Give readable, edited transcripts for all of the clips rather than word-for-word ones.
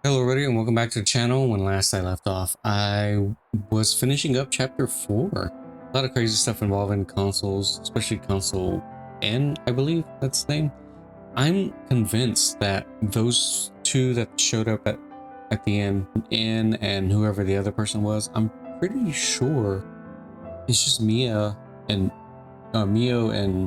Hello everybody and welcome back to the channel. When last I left off, I was finishing up chapter 4. A lot of crazy stuff involving consoles, especially console N, I believe that's the name. I'm convinced that those two that showed up at the end, N and whoever the other person was, I'm pretty sure it's just Mio and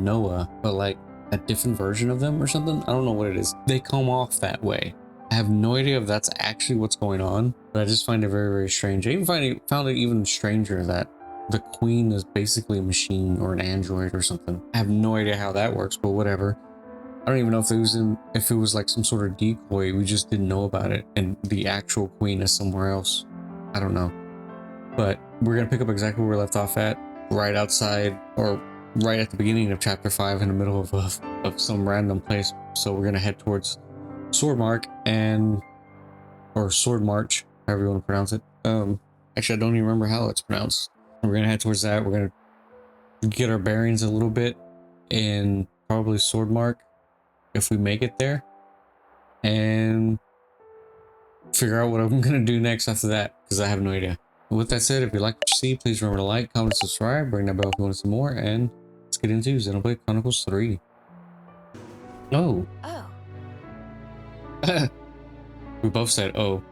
Noah, but like a different version of them or something. I don't know what it is. They come off that way. I have no idea if that's actually what's going on, but I just find it very, very strange. I even found it even stranger that the queen is basically a machine or an android or something. I have no idea how that works, but whatever. I don't even know if it was like some sort of decoy. We just didn't know about it, and the actual queen is somewhere else. I don't know, but we're gonna pick up exactly where we left off at, right outside or right at the beginning of chapter 5, in the middle of some random place. So we're gonna head towards Swordmarch or Swordmarch, however you want to pronounce it. Actually, I don't even remember how it's pronounced. We're gonna head towards that. We're gonna get our bearings a little bit in probably Swordmarch if we make it there, and figure out what I'm gonna do next after that, because I have no idea. But with that said, if you like what you see, please remember to like, comment, subscribe, ring that bell if you want some more, and let's get into Xenoblade Chronicles 3. Oh. We both said oh,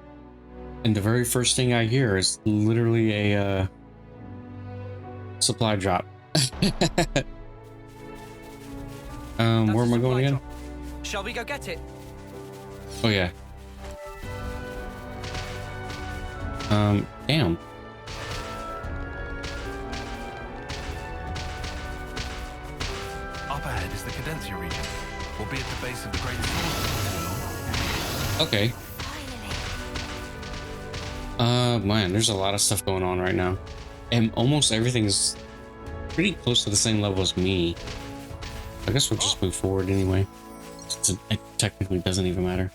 and the very first thing I hear is literally a supply drop. Where am I going again? Shall we go get it? Oh yeah. Damn. Up ahead is the Cadencia region. We'll be at the base of the Great Sword. Okay. Man, there's a lot of stuff going on right now, and almost everything's pretty close to the same level as me. I guess we'll just move forward anyway. It technically doesn't even matter.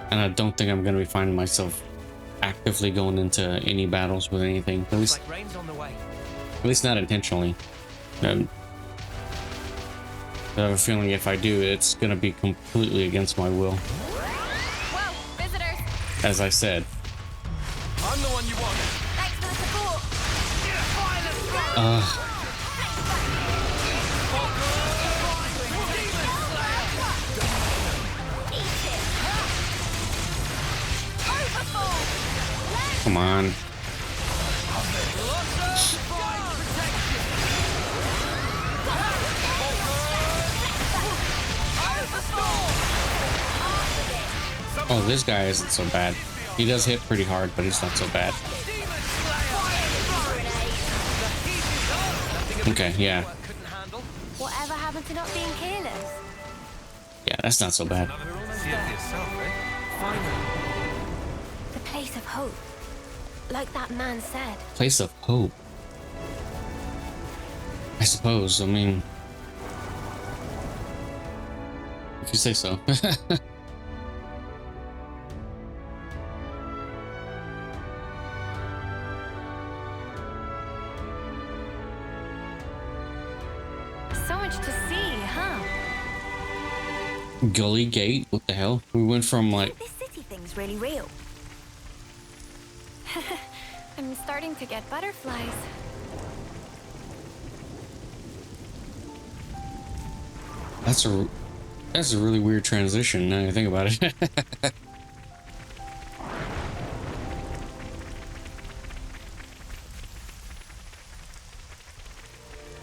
And I don't think I'm gonna be finding myself actively going into any battles with anything. At least, rain's on the way. at least not intentionally. I have a feeling if I do, it's gonna be completely against my will. Whoa, visitors! As I said. I'm the one you want. Thanks for the support! Come on. Oh, this guy isn't so bad. He does hit pretty hard, but he's not so bad. Okay, yeah. Whatever happened to not being careless? Yeah, that's not so bad. See it yourself, eh? The place of hope. Like that man said. Place of hope. I suppose, I mean, if you say so. So much to see, huh? Gully Gate? What the hell? We went from like... This city thing's really real. I'm starting to get butterflies. That's a really weird transition now you think about it.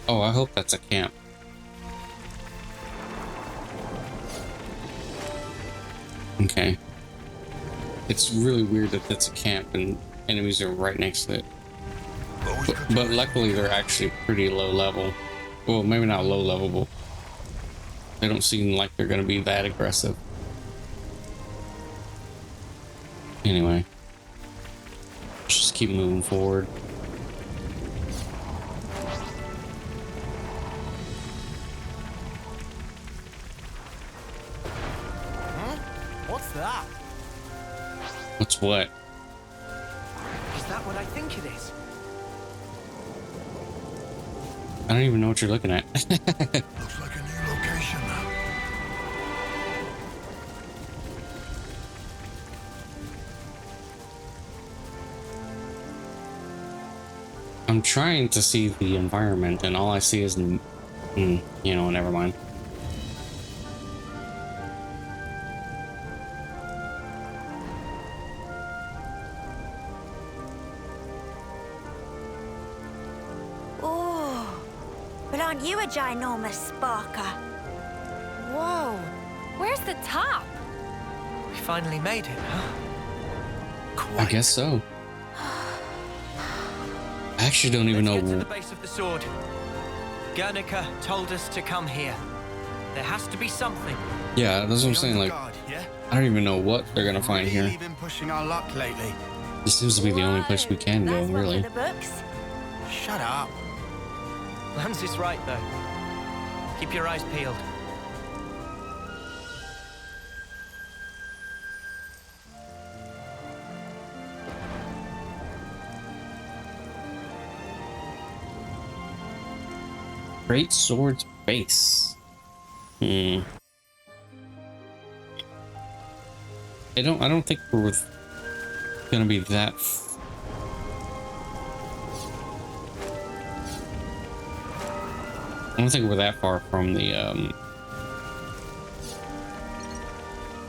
Oh, I hope that's a camp. Okay. It's really weird that that's a camp and enemies are right next to it. But luckily they're actually pretty low level. Well, maybe not low level, but they don't seem like they're going to be that aggressive. Anyway. Let's just keep moving forward. What's that? What's what? Is that what I think it is? I don't even know what you're looking at. Looks like a new location now. I'm trying to see the environment, and all I see is, you know, never mind. Oh, but aren't you a ginormous sparker? Whoa, where's the top? We finally made it, huh? I guess so. I actually don't even Let's know. get to the base of the sword. Guernica told us to come here. There has to be something. Yeah, that's what I'm saying. Like, Guard, yeah? I don't even know what they're gonna find here. Really been pushing our luck lately. This seems to be the only place we can go, That's one really. for the books. Shut up. Lance is right, though. Keep your eyes peeled. Great Sword's base. I don't think we're gonna be that. I don't think we're that far from the.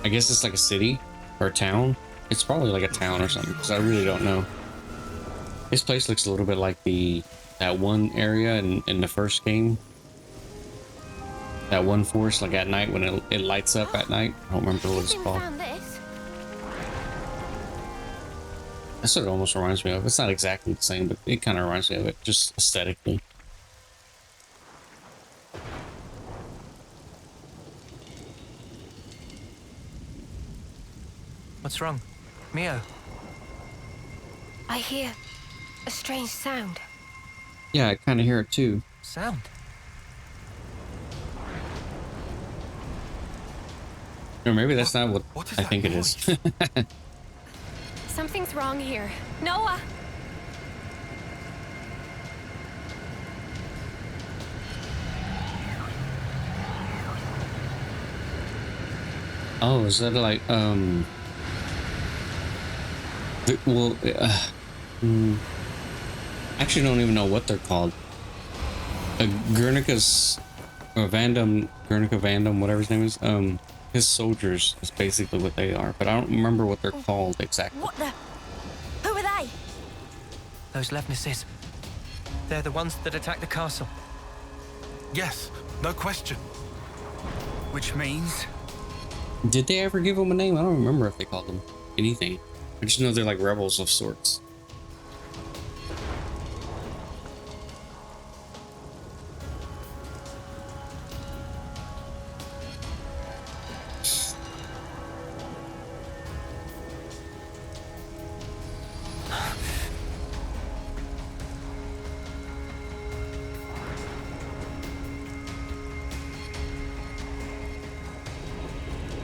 I guess it's like a city or a town. It's probably like a town or something, because I really don't know. This place looks a little bit like that one area in the first game. That one forest, like at night when it lights up at night. I don't remember what it's Think we called. found this? That's what it almost reminds me of. It's not exactly the same, but it kind of reminds me of it, just aesthetically. What's wrong? Mio? I hear a strange sound. Yeah, I kind of hear it too. Sound? Or maybe that's not What is I that think it is. noise? Something's wrong here. Noah! Oh, is that like well, actually don't even know what they're called. Guernica's Guernica Vandam, whatever his name is. His soldiers is basically what they are, but I don't remember what they're called exactly. What the? Who are they? Those Levnesses. They're the ones that attacked the castle. Yes, no question. Which means Did they ever give them a name? I don't remember if they called them anything. I just know they're like rebels of sorts.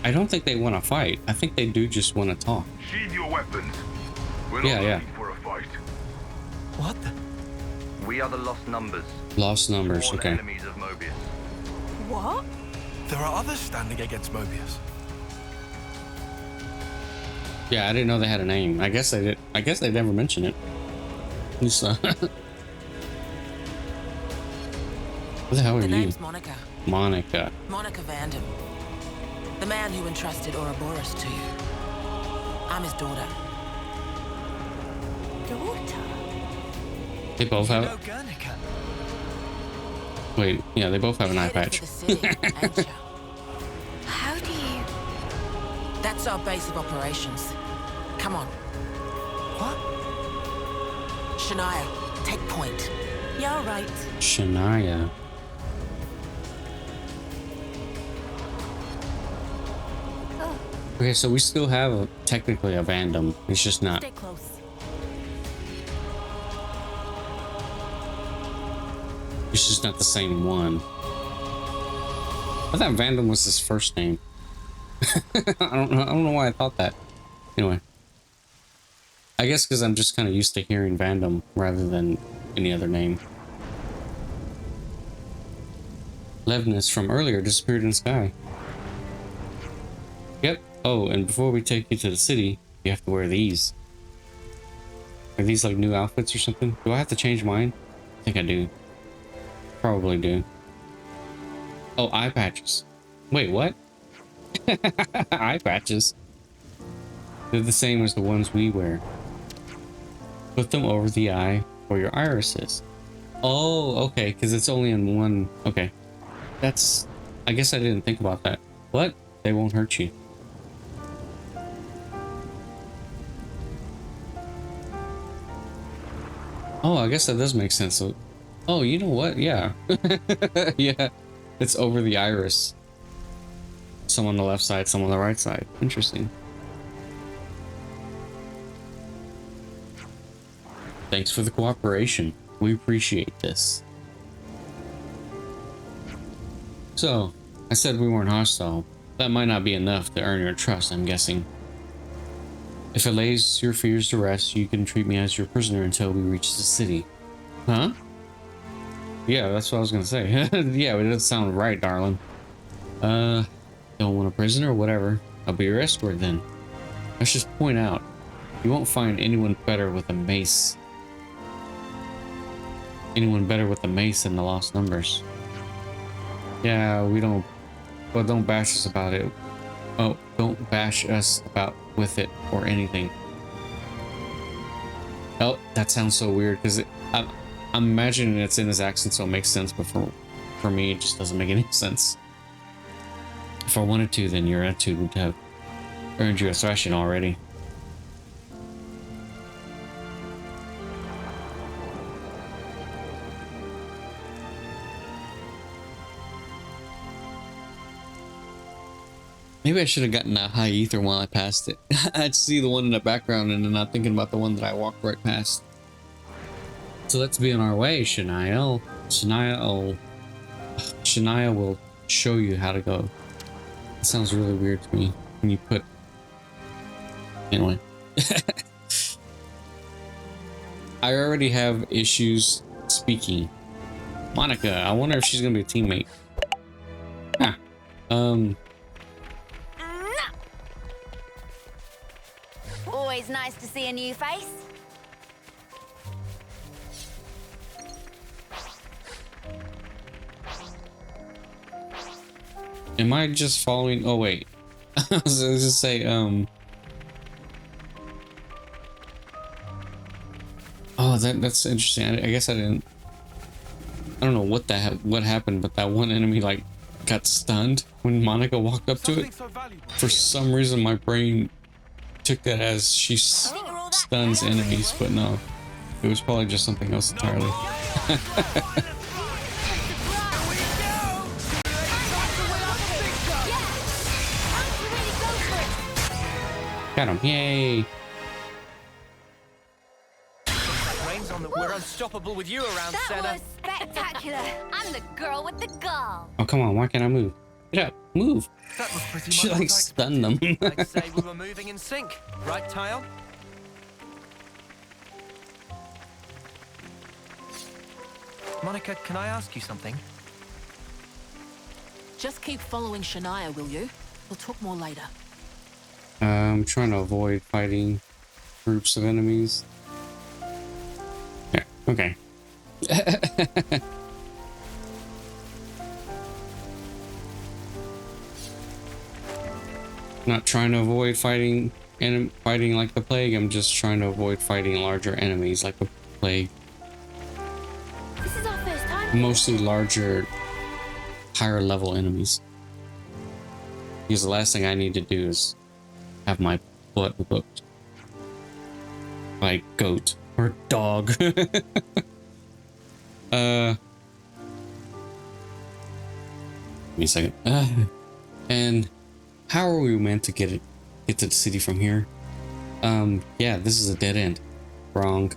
I don't think they want to fight. I think they do just want to talk. Sheathe your weapons. We're Yeah, not yeah. looking for a fight. What the? We are the lost numbers. Lost numbers, Sworn okay. enemies of Mobius. What? there are others standing against Mobius. Yeah, I didn't know they had a name. I guess they did. I guess they never mentioned it. Who's, Who the hell are The you? name's Monica. Monica. Monica Vandam. The man who entrusted Ouroboros to you. I'm his daughter. Daughter? They both You have. know Guernica? Wait, yeah, they both have an eye Headed patch. for the city, ain't ya? How do you... That's our base of operations. Come on. What? Shania, take point. You're right. Shania. Okay, so we still have technically a Vandam. It's just not. Stay close. It's just not the same one. I thought Vandam was his first name. I don't know. I don't know why I thought that. Anyway, I guess because I'm just kind of used to hearing Vandam rather than any other name. Levnis from earlier disappeared in the sky. Yep. Oh, and before we take you to the city, you have to wear these. Are these like new outfits or something? Do I have to change mine? I think I do. Probably do. Oh, eye patches. Wait, what? Eye patches. They're the same as the ones we wear. Put them over the eye for your irises. Oh, okay, because it's only in one. Okay. That's... I guess I didn't think about that. What? They won't hurt you. Oh, I guess that does make sense. So, oh, you know what? Yeah. Yeah. It's over the iris. Some on the left side, some on the right side. Interesting. Thanks for the cooperation. We appreciate this. So, I said we weren't hostile. That might not be enough to earn your trust, I'm guessing. If it lays your fears to rest, you can treat me as your prisoner until we reach the city. Huh? Yeah, that's what I was gonna say. Yeah, it doesn't sound right, darling. Don't want a prisoner or whatever. I'll be your escort then. Let's just point out, you won't find anyone better with a mace. Anyone better with a mace than the lost numbers. Yeah, we don't... Well, don't bash us about it. Oh, don't bash us about with it or anything. Oh, that sounds so weird because I'm imagining it's in his accent, so it makes sense, but for me, it just doesn't make any sense. If I wanted to, then your attitude would have earned you a thrashing already. Maybe I should have gotten that high ether while I passed it. I'd see the one in the background and then not thinking about the one that I walked right past. So let's be on our way, Shania. Shania will show you how to go. It sounds really weird to me when you put... Anyway. I already have issues speaking. Monica, I wonder if she's gonna be a teammate. Ah. Always nice to see a new face. Am I just following? Oh wait, I was gonna say Oh, that's interesting. I guess I didn't. I don't know what happened, but that one enemy like got stunned when Monica walked up to it. For some reason, my brain took that as she stuns enemies, but no, it was probably just something else entirely. Got him! Yay! We're unstoppable with you around, Senna. That was spectacular. I'm the girl with the gall. Oh come on! Why can't I move? Get up! Move! That was pretty She much like stunned them. I'd say we were moving in sync, right, Tyon? Monica, can I ask you something? Just keep following Shania, will you? We'll talk more later. I'm trying to avoid fighting groups of enemies. Yeah, okay. Not trying to avoid fighting like the plague. I'm just trying to avoid fighting larger enemies like the plague. This is our first time. Mostly larger, higher level enemies. Because the last thing I need to do is have my butt booked by goat or dog. Give me a second. And how are we meant to get to the city from here? Yeah, this is a dead end. Wrong.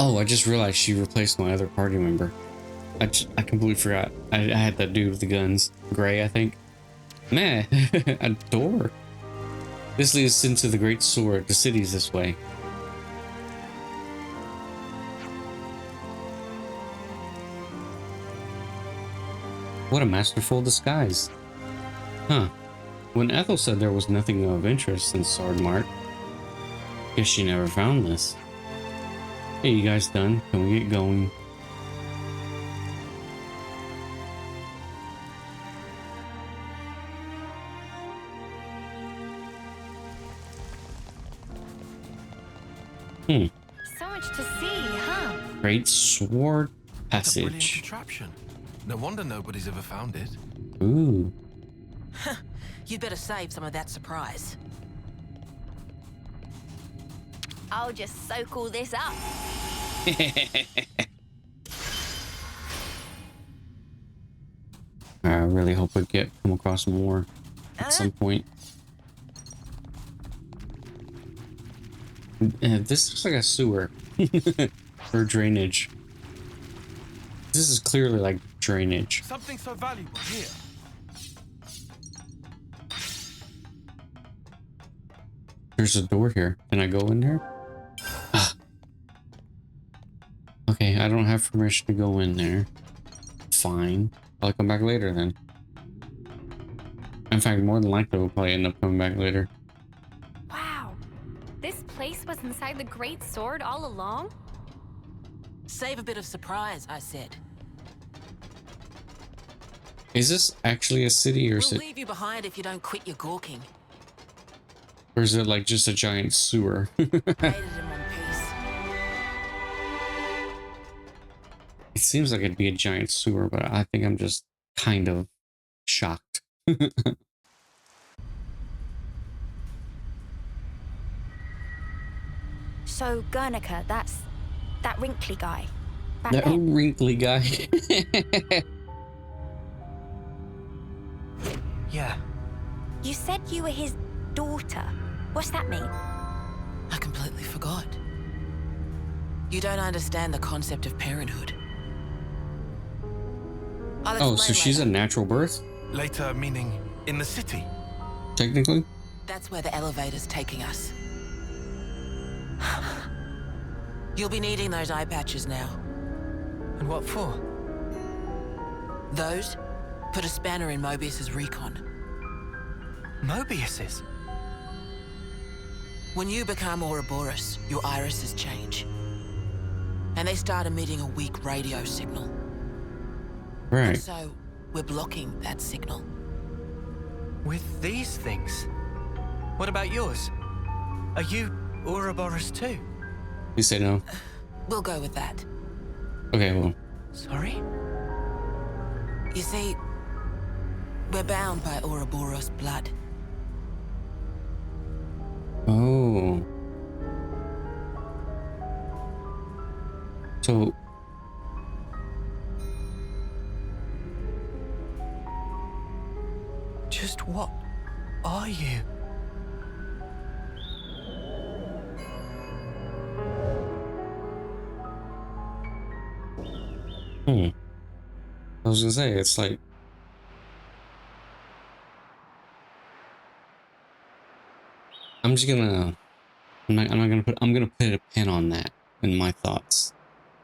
Oh, I just realized she replaced my other party member. I completely forgot. I had that dude with the guns. Gray, I think. Meh, a door. This leads into the Great Sword. The city's this way. What a masterful disguise. Huh. When Ethel said there was nothing of interest in Swordmarch, guess she never found this. Hey, you guys done? Can we get going? So much to see, huh? Great Sword That's a brilliant Passage. contraption. No wonder nobody's ever found it. Ooh. You'd better save some of that surprise. I'll just soak all this up. I really hope we come across more at some point. This looks like a sewer or drainage. This is clearly like drainage. Something so valuable here. There's a door here. Can I go in there? Ah. Okay, I don't have permission to go in there. Fine. I'll come back later then. In fact, more than likely we'll probably end up coming back later. Wow. This place was inside the Great Sword all along? Save a bit of surprise, I said. Is this actually a city or We'll leave you behind if you don't quit your gawking. or is it like just a giant sewer? Raided in one piece. It seems like it'd be a giant sewer, but I think I'm just kind of shocked. So, Guernica, that's that wrinkly guy. Back That then. wrinkly guy. Yeah. You said you were his daughter. What's that mean? I completely forgot. You don't understand the concept of parenthood. I'll Oh, explain so she's a later. natural birth, Later, meaning in the city. technically? That's where the elevator's taking us. You'll be needing those eye patches now. And what for? Those put a spanner in Mobius's recon. Mobius's? When you become Ouroboros, your irises change. And they start emitting a weak radio signal. And Right. so, we're blocking that signal. With these things? What about yours? Are you Ouroboros too? You say no. We'll go with that. Okay, well, Sorry? You see, we're bound by Ouroboros blood. oh. So, Just what are you? I was gonna say, it's like, I'm gonna put a pin on that in my thoughts.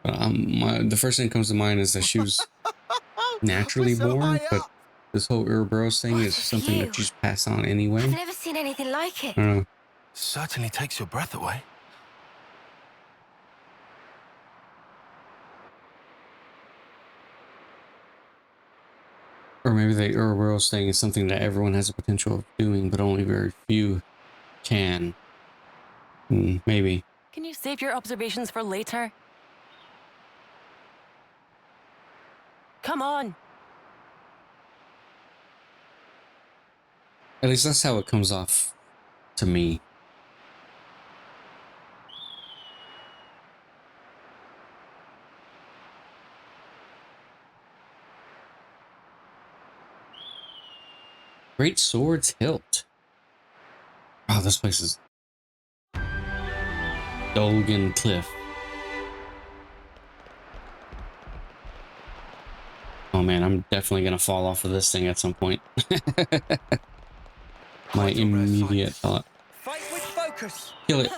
But the first thing that comes to mind is that she was naturally born, but this whole Ouroboros thing is something that you just pass on anyway. I've never seen anything like it. I don't know. Certainly takes your breath away. Or maybe the Ouroboros thing is something that everyone has the potential of doing, but only very few can. Maybe. Can you save your observations for later? Come on. At least that's how it comes off to me. Great Sword's Hilt. Oh, this place is Dolgan Cliff. Oh man, I'm definitely gonna fall off of this thing at some point. My immediate thought. Fight with focus. Kill it.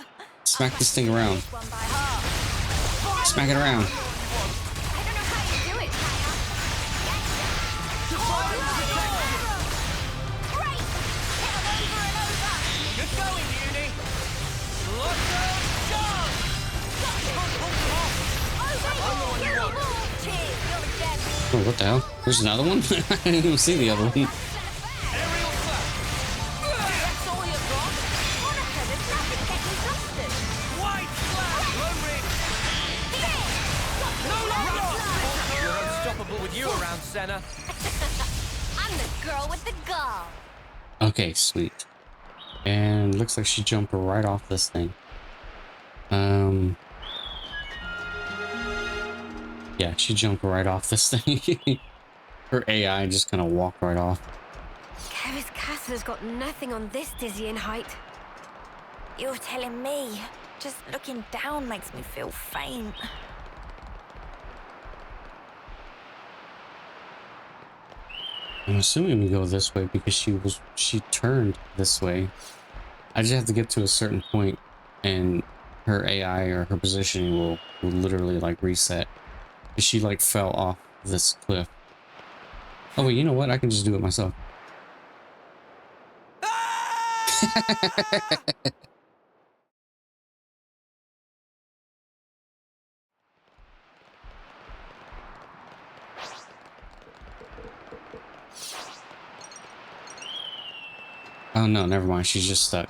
Smack this thing around. One by heart. Smack it around. I don't know how you do it, Shania. Oh, what the hell? There's another one? I didn't even see the other one. That's all you've got? Monica, there's nothing getting exhausted. White flag! Low You're unstoppable with you around, Senna. I'm the girl with the gall. Okay, sweet. And looks like she jumped right off this thing. Yeah, she jumped right off this thing. Her AI just kind of walked right off. Keves Castle has got nothing on this dizzying height. You're telling me? Just looking down makes me feel faint. I'm assuming we go this way because she turned this way. I just have to get to a certain point and her AI or her positioning will literally like reset. She like fell off this cliff. Oh wait, you know what? I can just do it myself. Oh no, never mind. She's just stuck.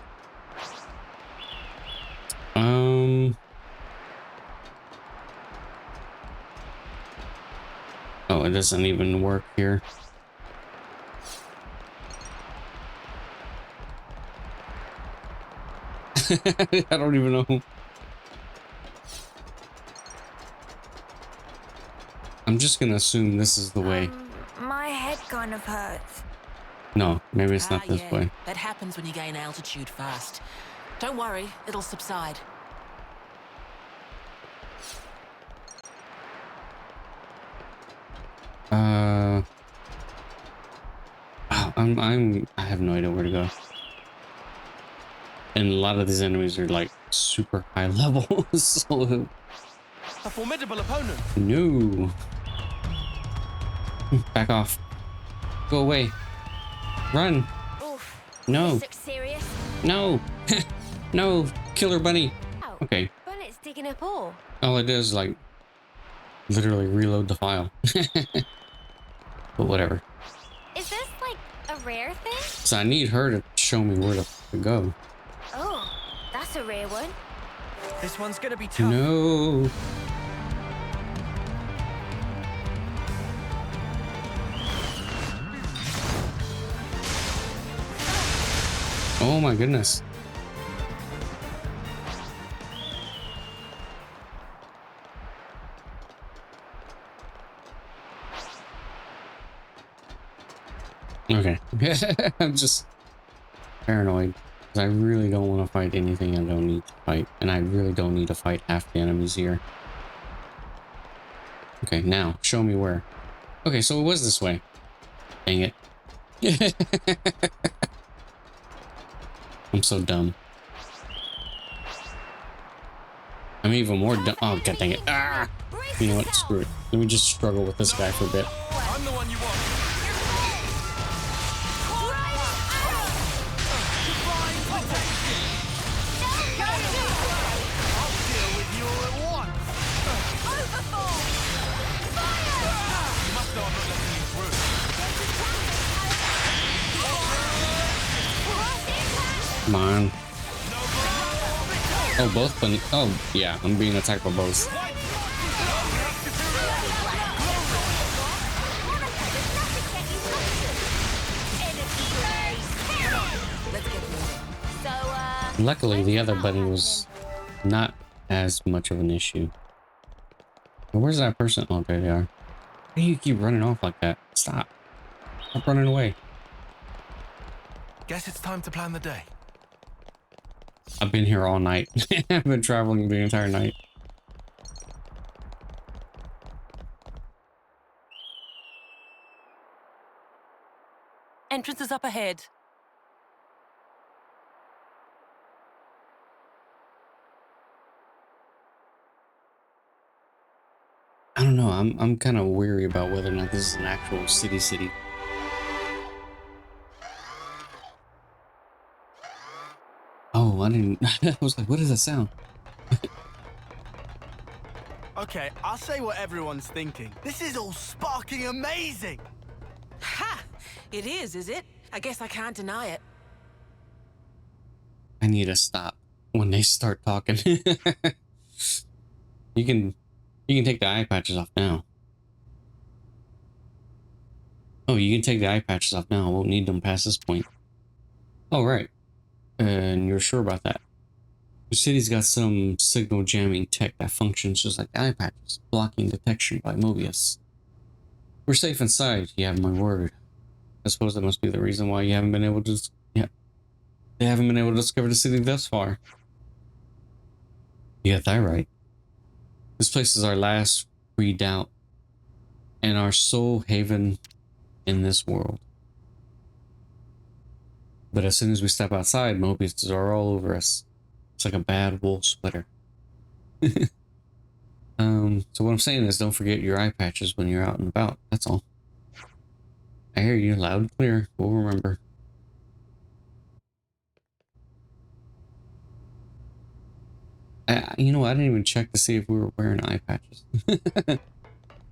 Oh, it doesn't even work here. I don't even know. I'm just gonna assume this is the way. My head kind of hurts. No, maybe it's not this way. That happens when you gain altitude fast. Don't worry, it'll subside. I have no idea where to go. And a lot of these enemies are like super high level, so A formidable opponent. no. Back off. Go away. Run. Oof. No. This looks serious. No. No. Killer bunny. Oh, Okay. Bullets digging up ore. All it does is like literally reload the file. But whatever. Is this like a rare thing? So I need her to show me where to go. Oh, that's a rare one. This one's gonna be tough. No. Oh my goodness. Okay. I'm just paranoid because I really don't want to fight anything I don't need to fight, and I really don't need to fight half the enemies here. Okay, now show me where. Okay, so it was this way. Dang it. I'm so dumb. I'm even more dumb. Oh, god dang it. Ah! You know what? Screw it. Let me just struggle with this guy for a bit. I'm the one you want. I'll deal with you all at once. You must know I'm not letting you through. Come on. Oh, both bunny. Oh, yeah. I'm being attacked by both. Luckily, the other bunny was not as much of an issue. Where's that person? Oh, there they are. Why do you keep running off like that? Stop. Stop running away. Guess it's time to plan the day. I've been here all night. I've been traveling the entire night. Entrance is up ahead. I don't know. I'm kind of weary about whether or not this is an actual city. Oh, I didn't. I was like, what is that sound? Okay, I'll say what everyone's thinking. This is all sparking amazing! Ha! It is it? I guess I can't deny it. I need to stop when they start talking. You can take the eye patches off now. Oh, you can take the eye patches off now. I won't need them past this point. Oh, right. And you're sure about that? The city's got some signal jamming tech that functions just like eye patches, blocking detection by Mobius. We're safe inside, you have my word. I suppose that must be the reason why you haven't been able to... Yeah. They haven't been able to discover the city thus far. You got that right. This place is our last redoubt and our sole haven in this world. But as soon as we step outside, Mobius are all over us. It's like a bad wool splitter. So what I'm saying is don't forget your eye patches when you're out and about. That's all. I hear you loud and clear. We'll remember. You know, I didn't even check to see if we were wearing eye patches.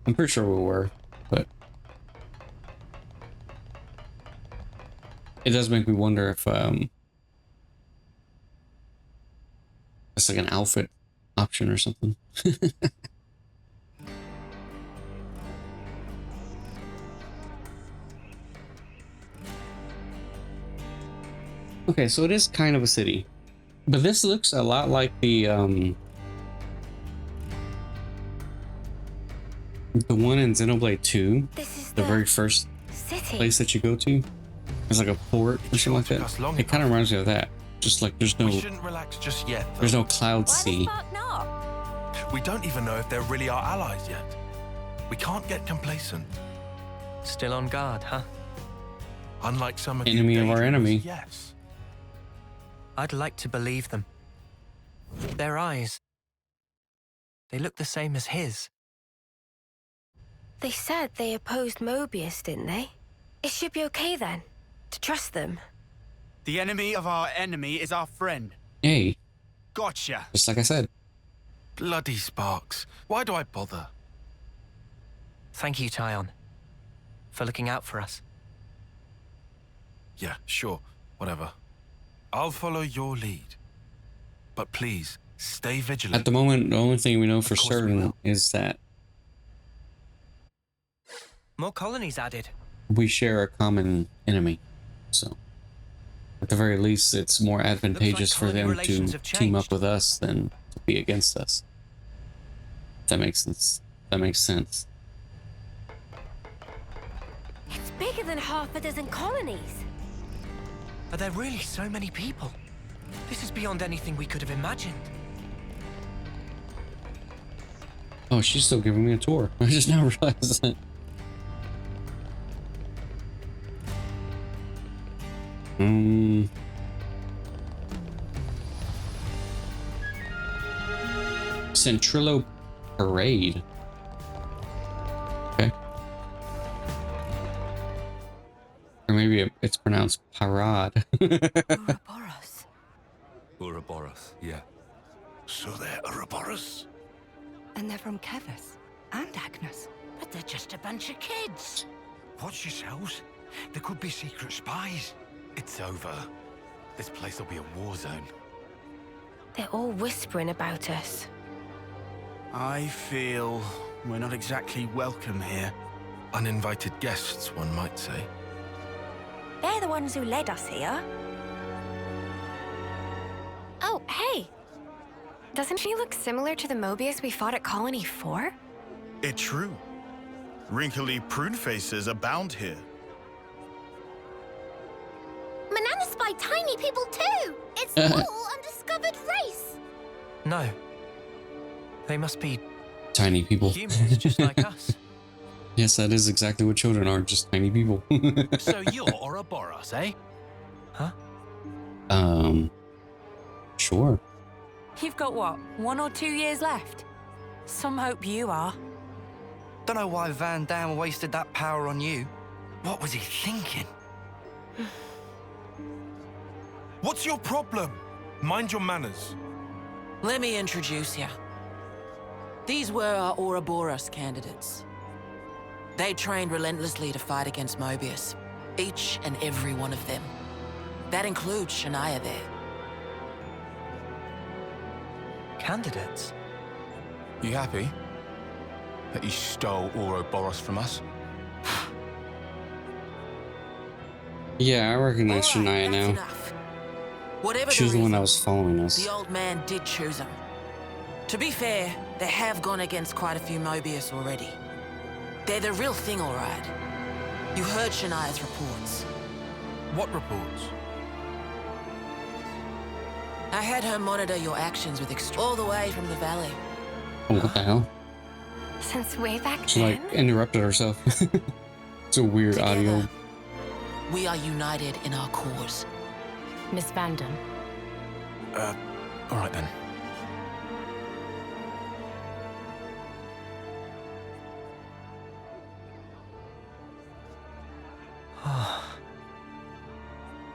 I'm pretty sure we were, but it does make me wonder if it's like an outfit option or something. Okay, so it is kind of a city, but this looks a lot like the one in Xenoblade 2, the very first place that you go to. It's like a port or something like that. It kind of reminds me of that. Just like there's no, We shouldn't relax just yet, though. there's no cloud sea. We don't even know if they're really our allies yet. We can't get complacent. Still on guard, huh? Unlike some of Enemy you of our enemy. Yes. I'd like to believe them. Their eyes, they look the same as his. They said they opposed Mobius, didn't they? It should be okay then, to trust them. The enemy of our enemy is our friend. Hey, Gotcha. just like I said. Bloody sparks. Why do I bother? Thank you, Tyon, for looking out for us. Yeah, sure. Whatever. I'll follow your lead. But please, stay vigilant. At the moment, the only thing we know for Of course we certain will. is that More colonies added. we share a common enemy. So, at the very least, it's more advantageous for colony them relations to have team up changed. with us than to be against us. If that makes sense. That makes sense. It's bigger than half a dozen colonies. Are there really so many people? This is beyond anything we could have imagined. Oh, she's still giving me a tour. I just now realized that. Centrillo Parade. Okay. Or maybe it's pronounced Parade. Ouroboros. Ouroboros, yeah. So they're Ouroboros? And they're from Keves and Agnus. But they're just a bunch of kids. Watch yourselves. There could be secret spies. It's over. This place will be a war zone. They're all whispering about us. I feel we're not exactly welcome here. Uninvited guests, one might say. They're the ones who led us here. Oh, hey! Doesn't she look similar to the Mobius we fought at Colony 4? It's true. Wrinkly prune faces abound here. Manana spy tiny people too! It's all undiscovered race! No. They must be Tiny people. humans just like us. Yes, that is exactly what children are, just tiny people. So you're Ouroboros, eh? Huh? Sure. You've got what, 1 or 2 years left? Some hope you are. Don't know why Van Dam wasted that power on you. What was he thinking? What's your problem? Mind your manners. Let me introduce you. These were our Ouroboros candidates. They trained relentlessly to fight against Mobius. Each and every one of them. That includes Shania there. Candidates? You happy that you stole Ouroboros from us? Yeah, I recognize Shania now. Enough. Whatever She was the one that was reason, following us. the old man did choose them. To be fair, they have gone against quite a few Mobius already. They're the real thing, all right. You heard Shania's reports. What reports? I had her monitor your actions with all the way from the valley. Oh, what the hell? Since way back She then? like interrupted herself. It's a weird audio. We are united in our cause. Miss Vanden. All right then.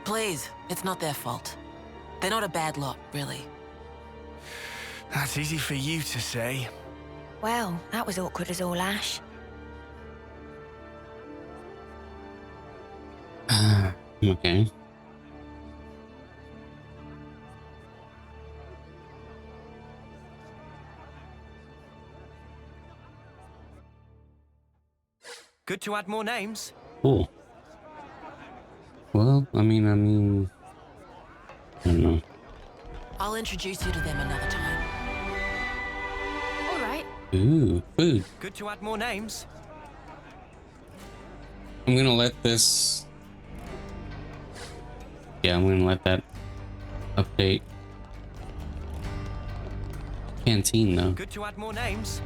Please, it's not their fault. They're not a bad lot, really. That's easy for you to say. Well, that was awkward as all ash. Okay. Good to add more names. Cool. Well, I mean, I don't know. I'll introduce you to them another time. All right. Ooh, food. Good to add more names. I'm gonna let this. Yeah, I'm gonna let that update. Canteen though. Good to add more names.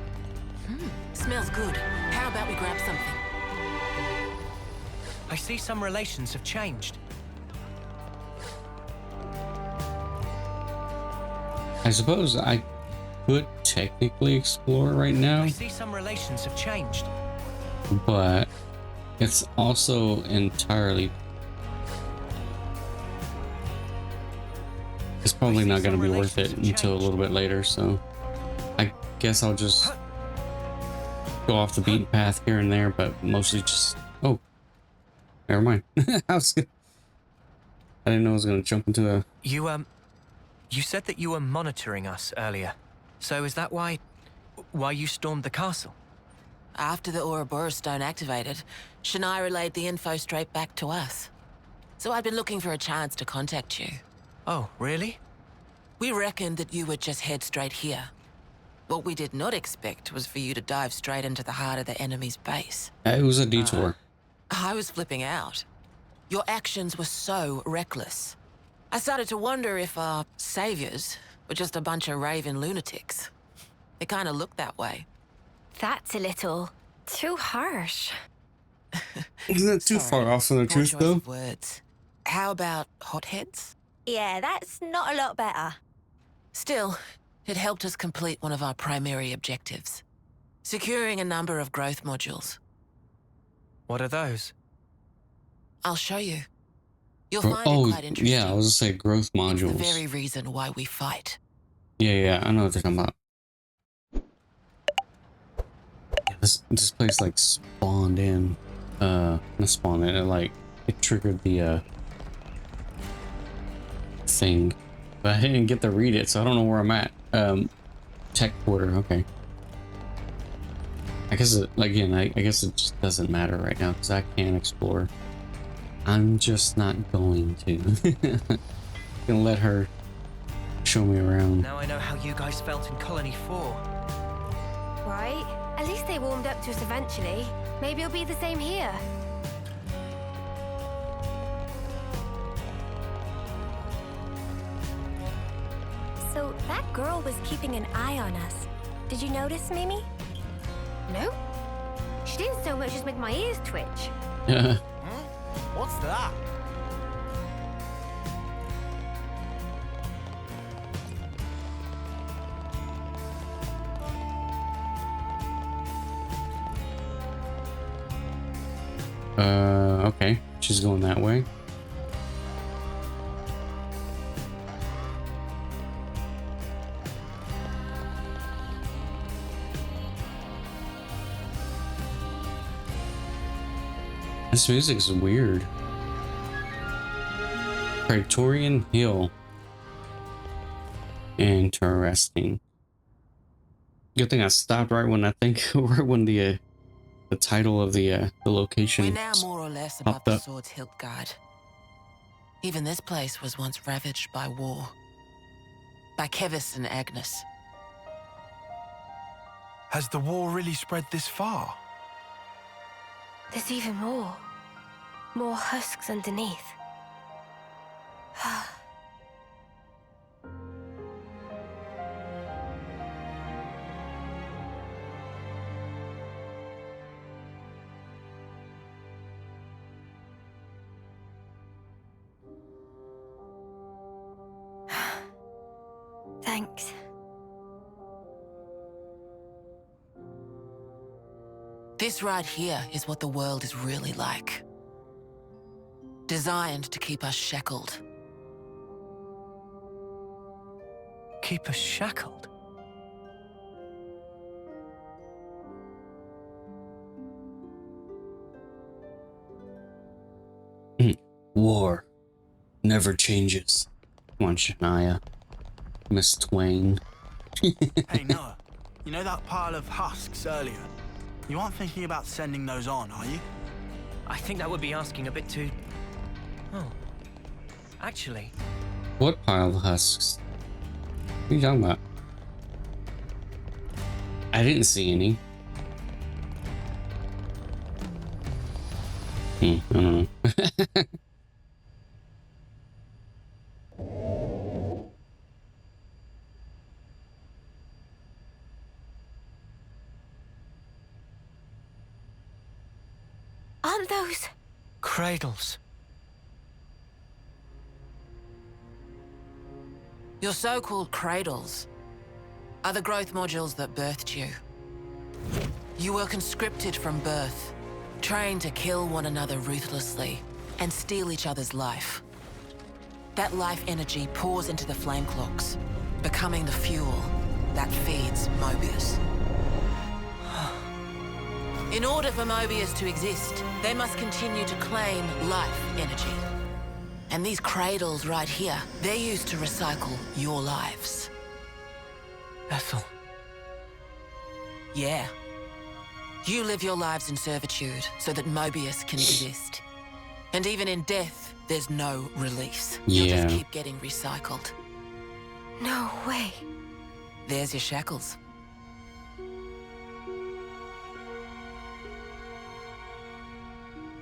Smells good. How about we grab something? I see some relations have changed. I suppose I could technically explore right now, I see some relations have changed. but it's also entirely. It's probably not going to be worth it until a little bit later, so I guess I'll just go off the beaten path here and there, but mostly just. Oh, never mind. I didn't know I was going to jump into a. You said that you were monitoring us earlier. So is that why you stormed the castle? After the Ouroboros stone activated, Shania relayed the info straight back to us. So I'd been looking for a chance to contact you. Oh, really? We reckoned that you would just head straight here. What we did not expect was for you to dive straight into the heart of the enemy's base. It was a detour. I was flipping out. Your actions were so reckless. I started to wonder if our saviors were just a bunch of raving lunatics. It kind of looked that way. That's a little too harsh. Isn't that too far off from the Poor truth, choice though? of words. How about hotheads? Yeah, that's not a lot better. Still, it helped us complete one of our primary objectives. Securing a number of growth modules. What are those? I'll show you. You'll find it quite interesting. Yeah, I was gonna say growth modules. It's the very reason why we fight. Yeah, I know what they're talking about. Yeah, this place like spawned in. Not spawned in. It triggered the thing, but I didn't get to read it, so I don't know where I'm at. Tech quarter. Okay. I guess I guess it just doesn't matter right now because I can't explore. I'm just not going to. Gonna let her show me around. Now I know how you guys felt in Colony 4. Right? At least they warmed up to us eventually. Maybe it'll be the same here. So that girl was keeping an eye on us. Did you notice, Mimi? No. She didn't so much as make my ears twitch. What's that? Okay. She's going that way. This music is weird. Praetorian Hill. Interesting. Good thing I stopped right when I think right when the title of the location We're now more or less above the sword's hilt guard. Even this place was once ravaged by war. By Keves and Agnus. Has the war really spread this far? There's even more. More husks underneath. Thanks. This right here is what the world is really like. Designed to keep us shackled. Keep us shackled? War never changes. Come on, Shania. Miss Twain. Hey, Noah. You know that pile of husks earlier? You aren't thinking about sending those on, are you? I think that would be asking a bit too... Oh. Actually... What pile of husks? What are you talking about? I didn't see any. I don't know. Aren't those... Cradles. Your so-called cradles are the growth modules that birthed you. You were conscripted from birth, trained to kill one another ruthlessly and steal each other's life. That life energy pours into the flame clocks, becoming the fuel that feeds Mobius. In order for Mobius to exist, they must continue to claim life energy. And these cradles right here, they're used to recycle your lives. Ethel. Yeah. You live your lives in servitude so that Mobius can exist. And even in death, there's no release. Yeah. You'll just keep getting recycled. No way. There's your shackles.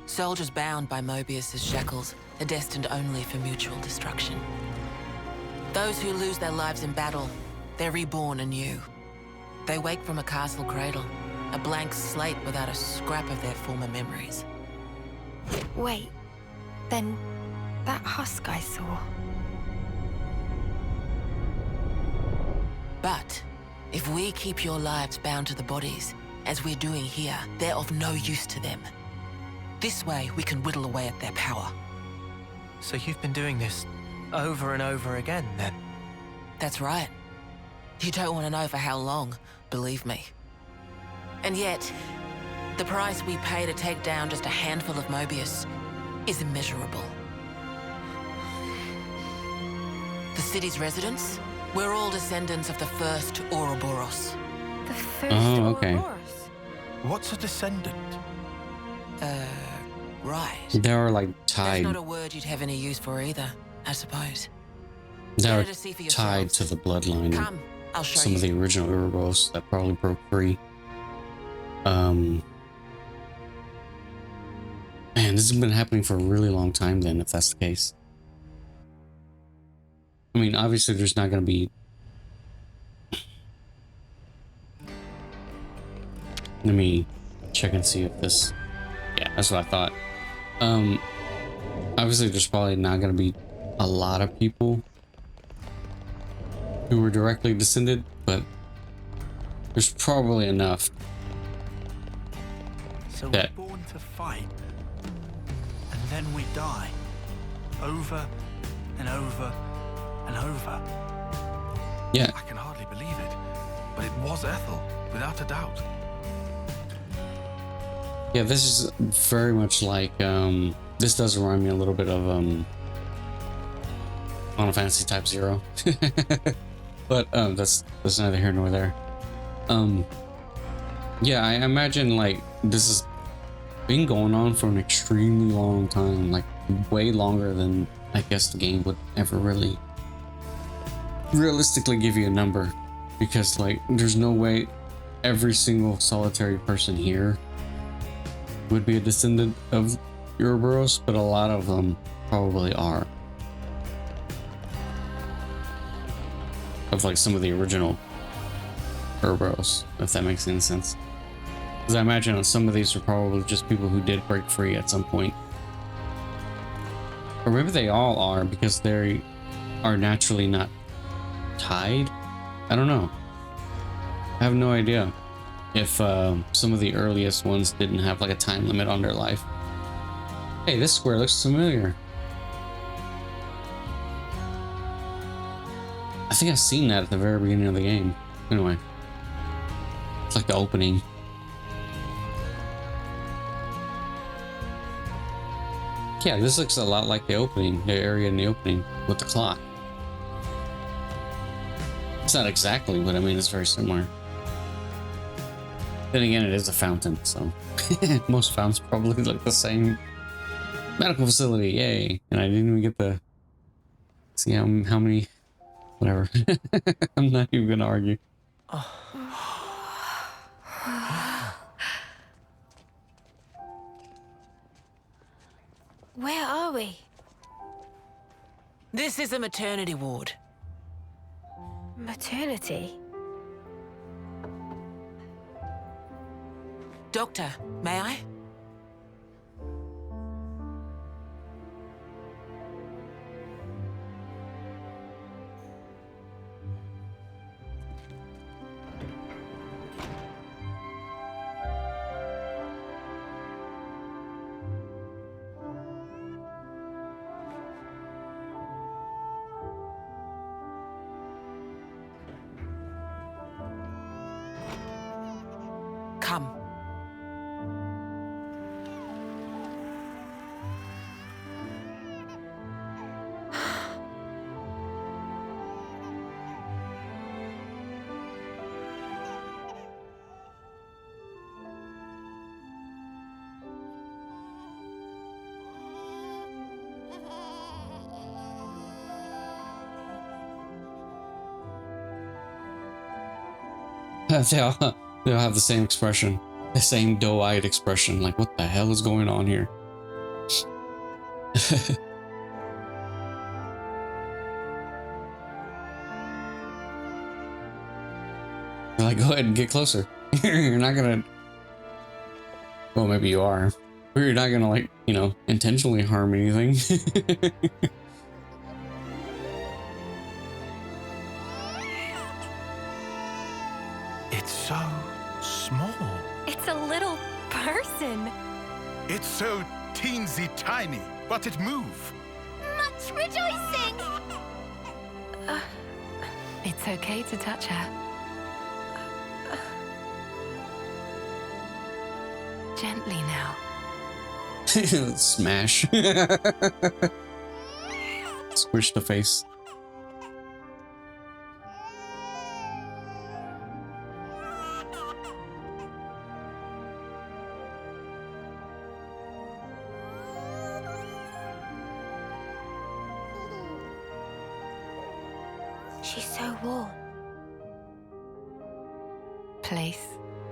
Soldiers bound by Mobius's shackles are destined only for mutual destruction. Those who lose their lives in battle, they're reborn anew. They wake from a castle cradle, a blank slate without a scrap of their former memories. Wait, then that husk I saw... But if we keep your lives bound to the bodies, as we're doing here, they're of no use to them. This way, we can whittle away at their power. So you've been doing this over and over again, then? That's right. You don't want to know for how long, believe me. And yet, the price we pay to take down just a handful of Mobius is immeasurable. The city's residents, we're all descendants of the first Ouroboros. The first okay. Ouroboros? What's a descendant? Right. They are like That's tied. not a word you'd have any use for either, I suppose. They are Better to see for tied to yourselves. the bloodline Come, I'll of show some you. of the original Ouroboros that probably broke free. Man, this has been happening for a really long time then, if that's the case. I mean, obviously there's not going to be... Let me check and see if this... Yeah, that's what I thought. Obviously there's probably not going to be a lot of people who were directly descended, but there's probably enough So that... we're born to fight, and then we die. Over and over and over. Yeah. I can hardly believe it, but it was Ethel, without a doubt. Yeah, this is very much like this does remind me a little bit of Final Fantasy Type 0. But that's neither here nor there. Yeah, I imagine like this has been going on for an extremely long time, like way longer than I guess the game would ever really realistically give you a number, because like there's no way every single solitary person here would be a descendant of Ouroboros, but a lot of them probably are. Of like some of the original Ouroboros, if that makes any sense. Because I imagine some of these are probably just people who did break free at some point. Or maybe they all are because they are naturally not tied. I don't know. I have no idea if some of the earliest ones didn't have like a time limit on their life. Hey, this square looks familiar. I think I've seen that at the very beginning of the game. Anyway, it's like the opening. Yeah, this looks a lot like the opening, the area in the opening with the clock. It's not exactly, but I mean, it's very similar. Then again, it is a fountain, so most fountains probably look the same. Medical facility, yay! And I didn't even get to see how many. Whatever. I'm not even gonna argue. Where are we? This is a maternity ward. Maternity? Doctor, may I? Come. They'll have the same expression, the same doe-eyed expression, like what the hell is going on here? They're like, go ahead and get closer. You're not gonna, well, maybe you are, but you're not gonna, like, you know, intentionally harm anything. It's so small. It's a little person. It's so teensy tiny, but it move. Much rejoicing! It's okay to touch her. Gently now. Smash. Squish the face. She's so warm. Place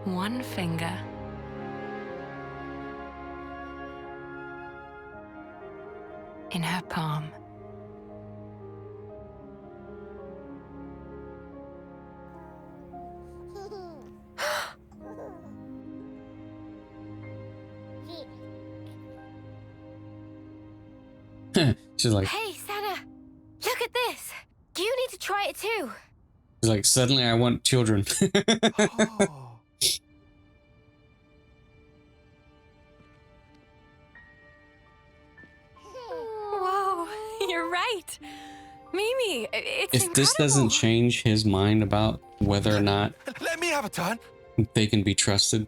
one finger in her palm. She's like, Hey, Sana, look at this. Do you need to try it too? she's like, suddenly I want children. Whoa, you're right. Mimi, it's If this doesn't change his mind about whether or not Let me have a turn. they can be trusted,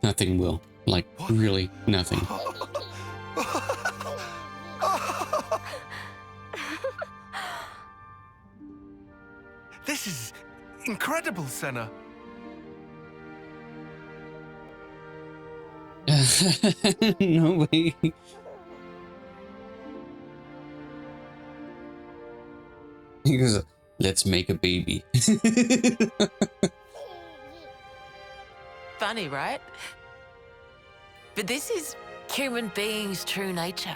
nothing will. Like, really nothing. This is incredible, Senna. Nobody. He goes, let's make a baby. Funny, right? But this is human beings' true nature.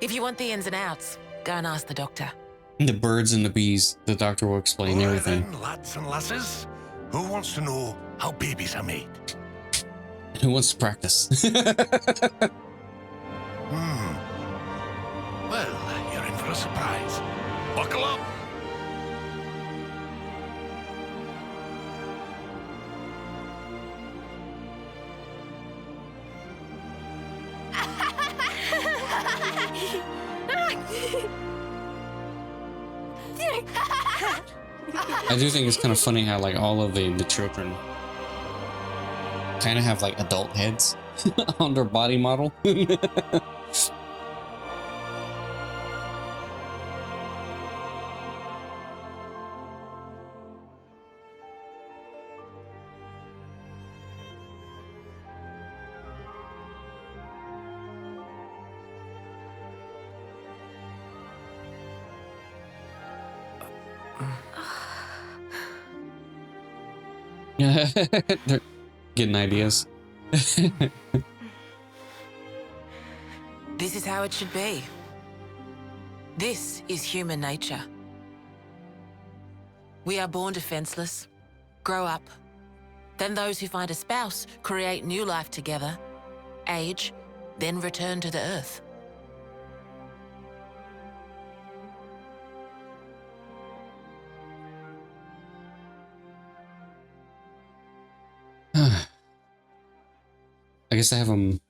If you want the ins and outs, go and ask the doctor. The birds and the bees, the doctor will explain everything. Then, lads and lasses, who wants to know how babies are made? And who wants to practice? Well, you're in for a surprise. Buckle up. I do think it's kind of funny how like all of the children kind of have like adult heads on their body model. They're getting ideas. This is how it should be. This is human nature. We are born defenseless, grow up. Then those who find a spouse create new life together, age, then return to the earth. I guess I have a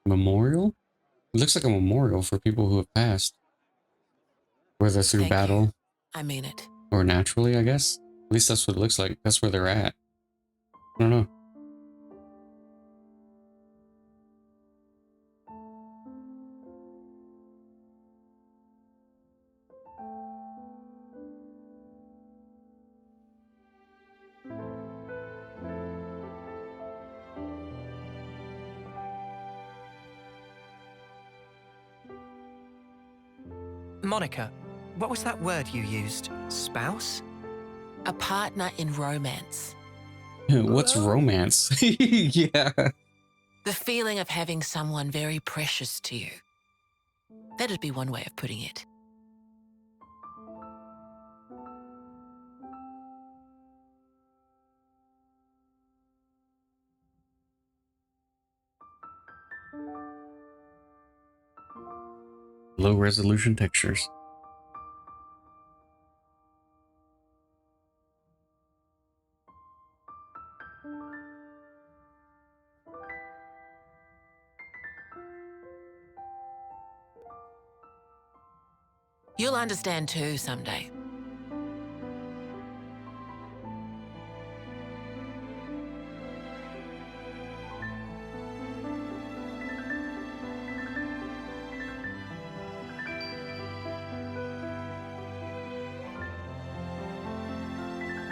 memorial? It looks like a memorial for people who have passed. Whether through Thank battle. you. I mean it. Or naturally, I guess. At least that's what it looks like. That's where they're at. I don't know. Monica, what was that word you used? Spouse? A partner in romance. What's romance? Yeah. The feeling of having someone very precious to you. That'd be one way of putting it. Low resolution textures. You'll understand too someday.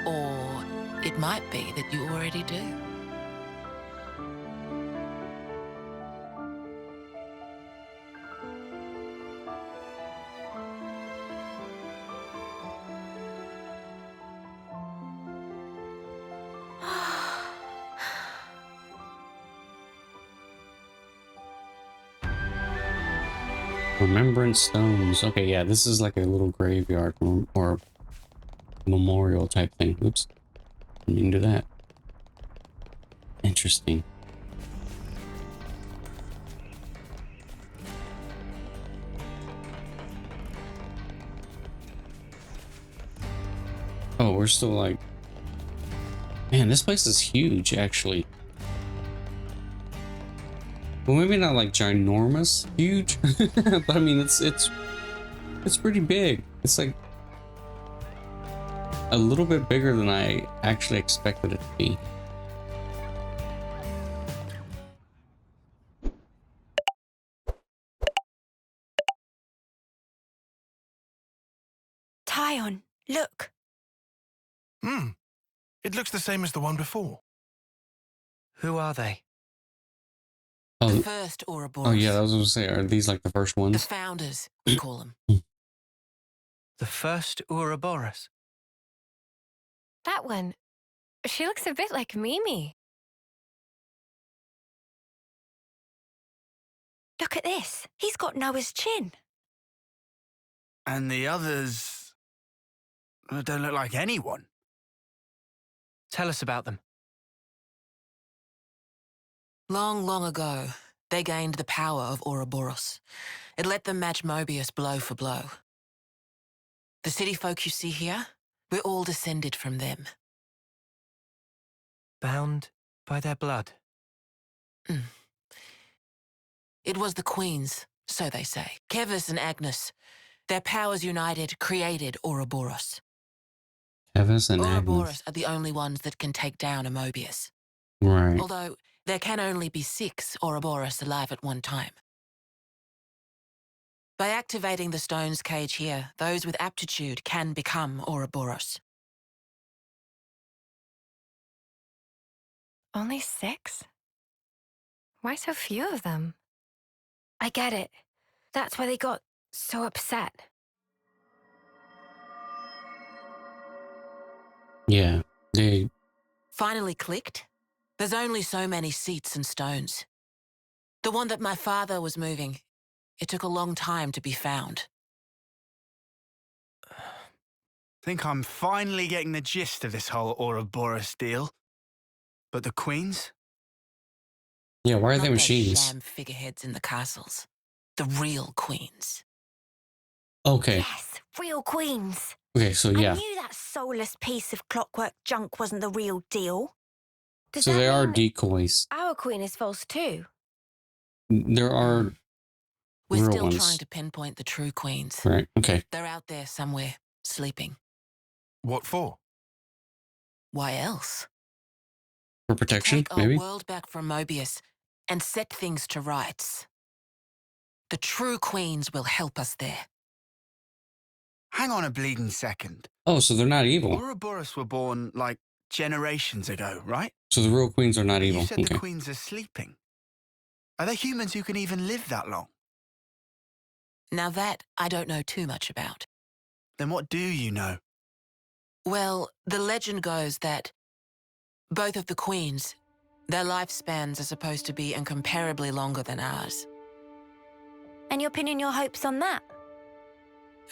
Or it might be that you already do. Remembrance stones. Okay, yeah, this is like a little graveyard or memorial type thing. Oops. Didn't mean to do that. Interesting. Oh, we're still like... Man, this place is huge, actually. Well, maybe not like ginormous huge, but I mean, it's pretty big. It's like a little bit bigger than I actually expected it to be. ion. Look. It looks the same as the one before. Who are they? The Oh, first Ouroboros. oh yeah, I was going to say, are these like the first The ones? founders, we call them. The first Ouroboros. That one. She looks a bit like Mimi. Look at this. He's got Noah's chin. And the others don't look like anyone. Tell us about them. Long, long ago, they gained the power of Ouroboros. It let them match Mobius blow for blow. The city folk you see here, we're all descended from them. Bound by their blood. It was the queens, so they say. Keves and Agnus. Their powers united created Ouroboros. Keves and Ouroboros Agnus. are the only ones that can take down a Mobius. Right. Although there can only be 6 Ouroboros alive at one time. By activating the stone's cage here, those with aptitude can become Ouroboros. Only 6? Why so few of them? I get it. That's why they got so upset. Yeah, they... Finally clicked? There's only so many seats and stones. The one that my father was moving, it took a long time to be found. Think I'm finally getting the gist of this whole Ouroboros deal. But the queens? Yeah, why are Not they those machines? sham figureheads in the castles. The real queens. Okay. Yes, real queens. Okay, so yeah. I knew that soulless piece of clockwork junk wasn't the real deal. Does So that they are mean decoys. our queen is false too? There are We're real still ones. trying to pinpoint the true queens. Right, okay. They're out there somewhere, sleeping. What for? Why else? For protection, Take our maybe? world back from Mobius and set things to rights. The true queens will help us there. Hang on a bleeding second. Oh, so they're not evil. Ouroboros were born, like, generations ago, right? So the real queens are not But evil. You said Okay. the queens are sleeping. Are there humans who can even live that long? Now that I don't know too much about. Then what do you know? Well, the legend goes that both of the queens, their lifespans are supposed to be incomparably longer than ours. And you're pinning your hopes on that?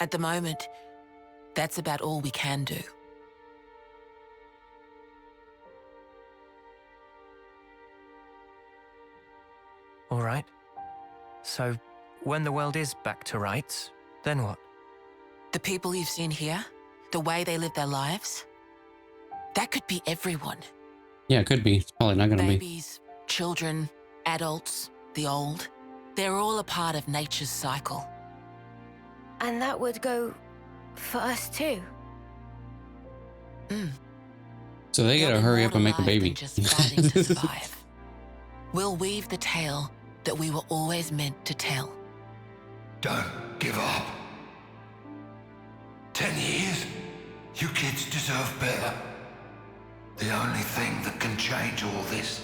At the moment, that's about all we can do. All right. So, when the world is back to rights, then what? The people you've seen here, the way they live their lives, that could be everyone. Yeah, it could be. It's probably not going to be. Babies, children, adults, the old. They're all a part of nature's cycle. And that would go for us too. So they gotta hurry up and make a baby. Just fighting to survive. We'll weave the tale that we were always meant to tell. Don't give up. 10 years? You kids deserve better. The only thing that can change all this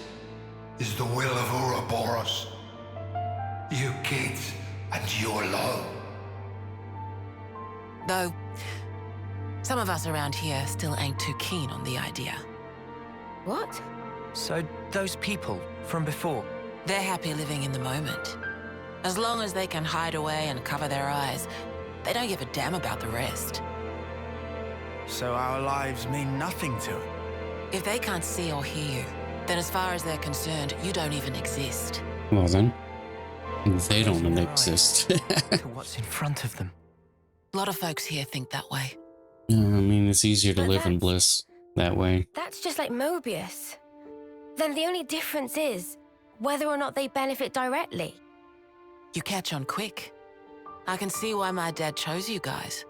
is the will of Ouroboros. You kids and your alone. Though, some of us around here still ain't too keen on the idea. What? So, those people from before? They're happy living in the moment. As long as they can hide away and cover their eyes, they don't give a damn about the rest. So our lives mean nothing to it. If they can't see or hear you, then as far as they're concerned, you don't even exist. Well then, they don't exist. To what's in front of them. A lot of folks here think that way. Yeah, I mean, it's easier to But live in bliss that way. That's just like Mobius. Then the only difference is whether or not they benefit directly. You catch on quick. I can see why my dad chose you guys.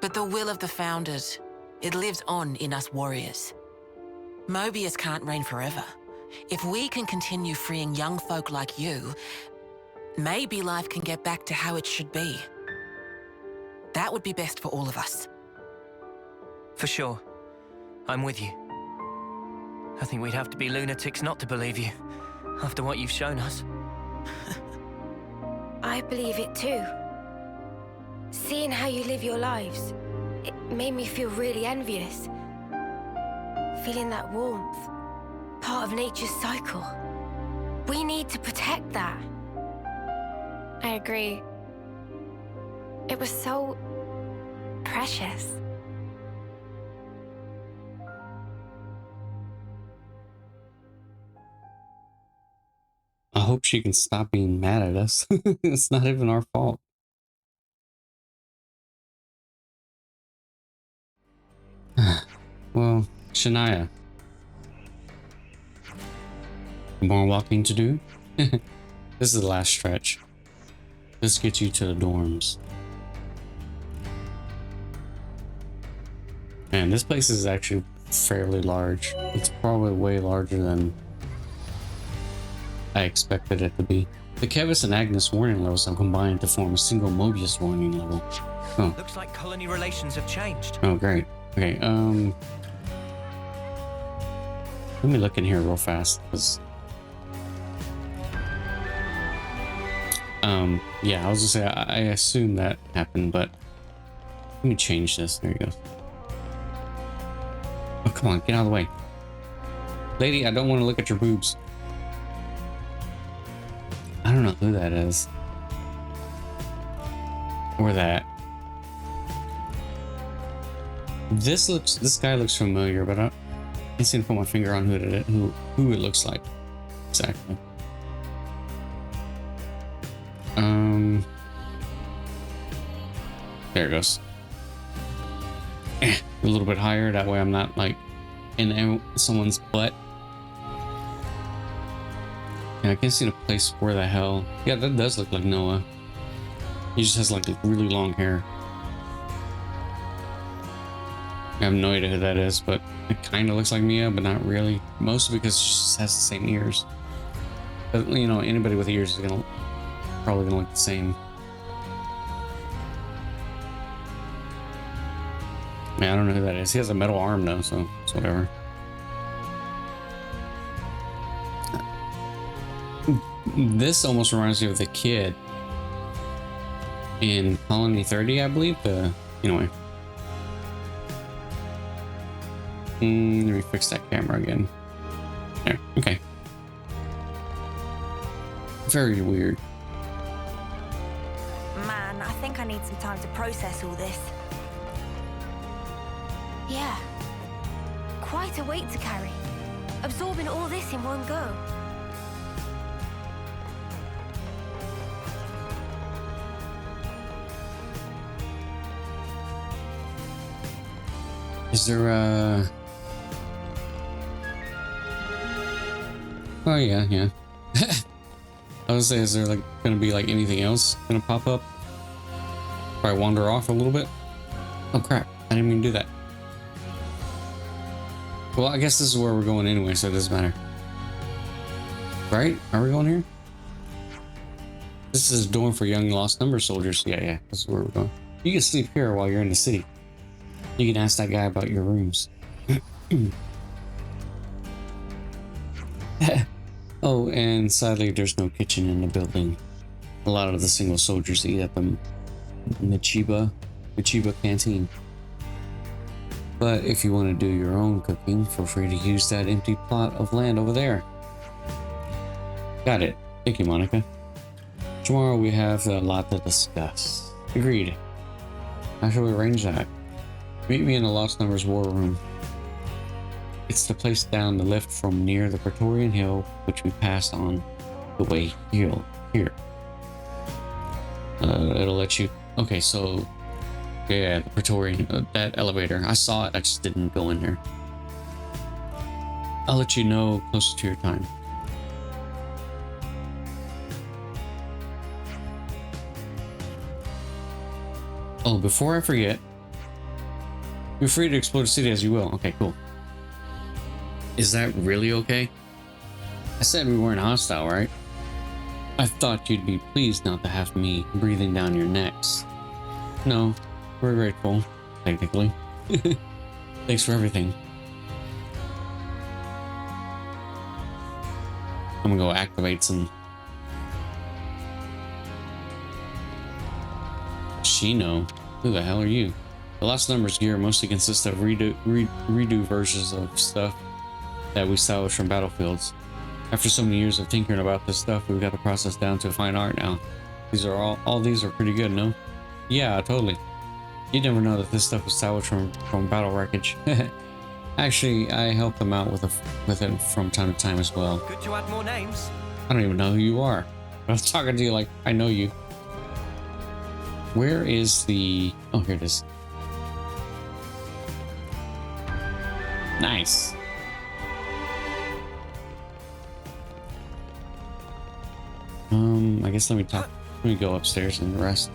But the will of the Founders, it lives on in us warriors. Mobius can't reign forever. If we can continue freeing young folk like you, maybe life can get back to how it should be. That would be best for all of us. For sure. I'm with you. I think we'd have to be lunatics not to believe you, after what you've shown us. I believe it too. Seeing how you live your lives, it made me feel really envious. Feeling that warmth, part of nature's cycle. We need to protect that. I agree. It was so precious. I hope she can stop being mad at us. It's not even our fault. Well, Shania. More walking to do? This is the last stretch. This gets you to the dorms. Man, this place is actually fairly large. It's probably way larger than I expected it to be. The Keves and Agnus warning levels have combined to form a single Mobius warning level. Oh. Looks like colony relations have changed. Oh, great. Okay, let me look in here real fast, because yeah, I was gonna say I assume that happened, but let me change this. There you go. Oh, come on, get out of the way. Lady, I don't want to look at your boobs. I don't know who that is. Or that. This guy looks familiar, but I can't seem to put my finger on who it looks like exactly. There it goes. A little bit higher, that way I'm not like in someone's butt. Yeah, I can't see the place where the hell. Yeah, that does look like Noah. He just has like really long hair. I have no idea who that is, but it kind of looks like Mia, but not really. Mostly because she just has the same ears. But, you know, anybody with ears is probably gonna look the same. Man, I don't know who that is. He has a metal arm though, so it's whatever. This almost reminds me of the kid in Colony 30, I believe. Anyway. Let me fix that camera again. There, okay. Very weird. Man, I think I need some time to process all this. Yeah. Quite a weight to carry. Absorbing all this in one go. Is there a... Oh yeah. I was saying, is there like gonna be like anything else gonna pop up? Probably wander off a little bit. Oh crap, I didn't even do that. Well, I guess this is where we're going anyway, so it doesn't matter. Right? Are we going here? This is a dorm for young lost number soldiers. Yeah, this is where we're going. You can sleep here while you're in the city. You can ask that guy about your rooms. Oh, and sadly, there's no kitchen in the building. A lot of the single soldiers eat at the Michiba canteen. But if you want to do your own cooking, feel free to use that empty plot of land over there. Got it. Thank you, Monica. Tomorrow we have a lot to discuss. Agreed. How shall we arrange that? Meet me in the Lost Numbers War Room. It's the place down the lift from near the Praetorian Hill, which we passed on the way here. It'll let you... Okay, so... Yeah, the Praetorian... that elevator. I saw it, I just didn't go in there. I'll let you know closer to your time. Oh, before I forget... You're free to explore the city as you will. Okay, cool. Is that really okay? I said we weren't hostile, right? I thought you'd be pleased not to have me breathing down your necks. No, We're grateful, technically. Thanks for everything. I'm gonna go activate some Shino. Who the hell are you? The Lost Numbers gear mostly consists of redo versions of stuff that we salvage from battlefields. After so many years of tinkering about this stuff, we've got the process down to fine art now. These are all these are pretty good, no? Yeah, totally. You'd never know that this stuff was salvaged from battle wreckage. Actually, I help them out with it from time to time as well. Good to add more names. I don't even know who you are. I was talking to you like I know you. Where is the... Oh, here it is. Nice. I guess let me go upstairs and rest.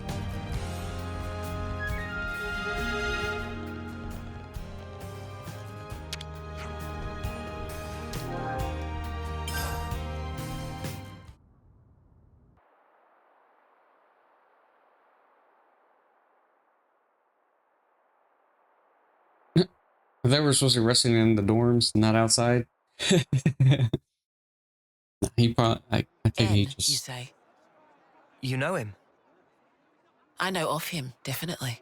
I thought we were supposed to be resting in the dorms, not outside. He probably, I think he just... You say? You know him? I know of him, definitely.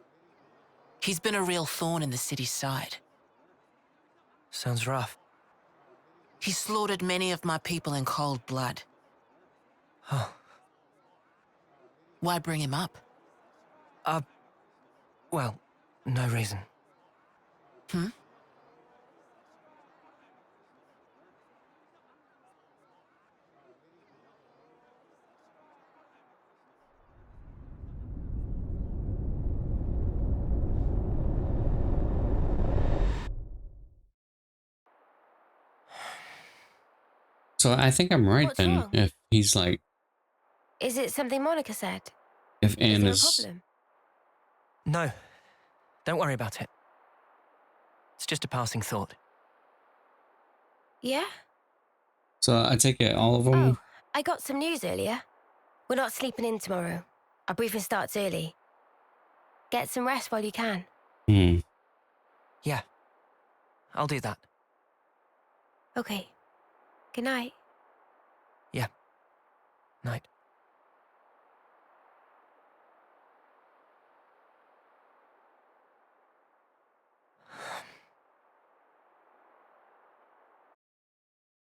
He's been a real thorn in the city's side. Sounds rough. He slaughtered many of my people in cold blood. Oh. Why bring him up? Well, no reason. Hmm? So I think I'm right What's then. wrong? If he's like, Is it something Monica said? if Anne Is is... there a problem? No. Don't worry about it. It's just a passing thought. Yeah? So I take it all of them. Oh, I got some news earlier. We're not sleeping in tomorrow. Our briefing starts early. Get some rest while you can. Hmm. Yeah. I'll do that. Okay. Good night. Yeah. Night.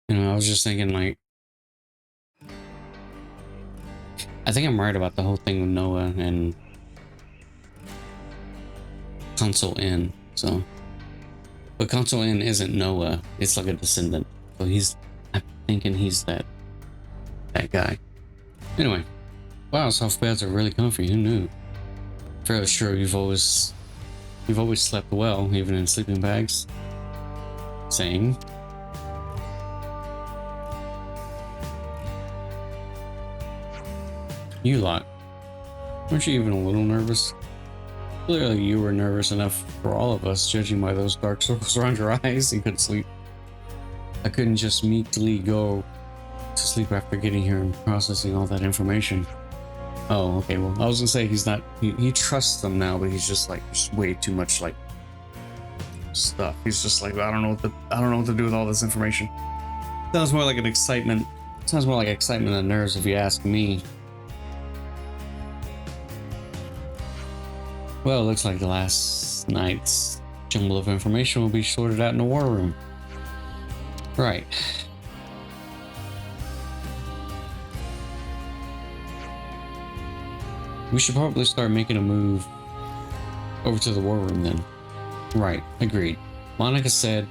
You know, I was just thinking like, I think I'm right about the whole thing with Noah and Console Inn. So, but Console Inn isn't Noah. It's like a descendant. So I'm thinking he's that guy. Anyway, wow, soft beds are really comfy. Who knew? Fairly sure you've always slept well, even in sleeping bags. Same. You lot, weren't you even a little nervous? Clearly you were nervous enough for all of us, judging by those dark circles around your eyes. You couldn't sleep. I couldn't just meekly go to sleep after getting here and processing all that information. Oh, okay, well, I was gonna say he's not, he trusts them now, but he's just like, just way too much like stuff. He's just like, I don't know what to do with all this information. Sounds more like an excitement. Sounds more like excitement than nerves if you ask me. Well, it looks like the last night's jumble of information will be sorted out in the war room. Right. We should probably start making a move over to the war room then. Right, agreed. Monica said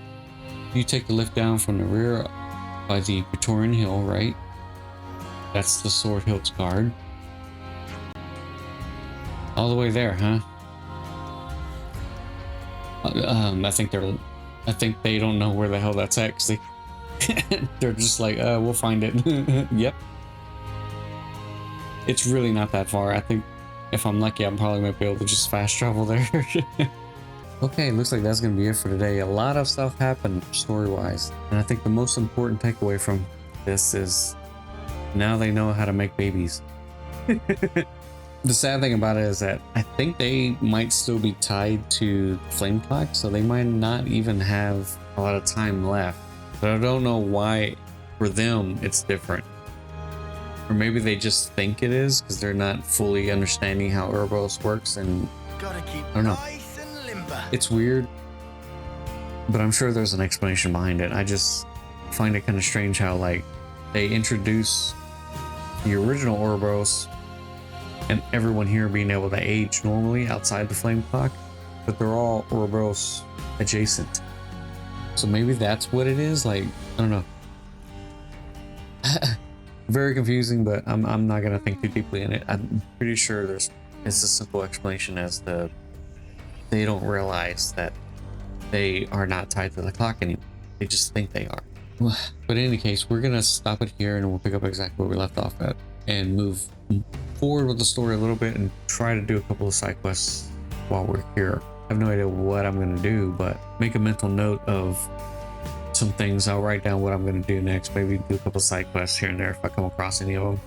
you take the lift down from the rear by the Praetorian Hill, right? That's the Sword Hilt's guard. All the way there, huh? I think they don't know where the hell that's at, 'cause they're just like, we'll find it. Yep. It's really not that far. I think if I'm lucky, I probably might be able to just fast travel there. Okay, looks like that's gonna be it for today. A lot of stuff happened story-wise, and I think the most important takeaway from this is now they know how to make babies. The sad thing about it is that I think they might still be tied to Flame Clock, so they might not even have a lot of time left. But I don't know why for them it's different. Or maybe they just think it is because they're not fully understanding how Ouroboros works, and Gotta keep I don't know. nice and limber. It's weird, but I'm sure there's an explanation behind it. I just find it kind of strange how like they introduce the original Ouroboros and everyone here being able to age normally outside the flame clock, but they're all Ouroboros adjacent. So maybe that's what it is. Like, I don't know. Very confusing, but I'm not gonna think too deeply in it. I'm pretty sure it's a simple explanation as they don't realize that they are not tied to the clock anymore. They just think they are. But in any case, we're gonna stop it here and we'll pick up exactly where we left off at and move forward with the story a little bit and try to do a couple of side quests while we're here. I have no idea what I'm gonna do, but make a mental note of some things. I'll write down what I'm gonna do next. Maybe do a couple of side quests here and there if I come across any of them,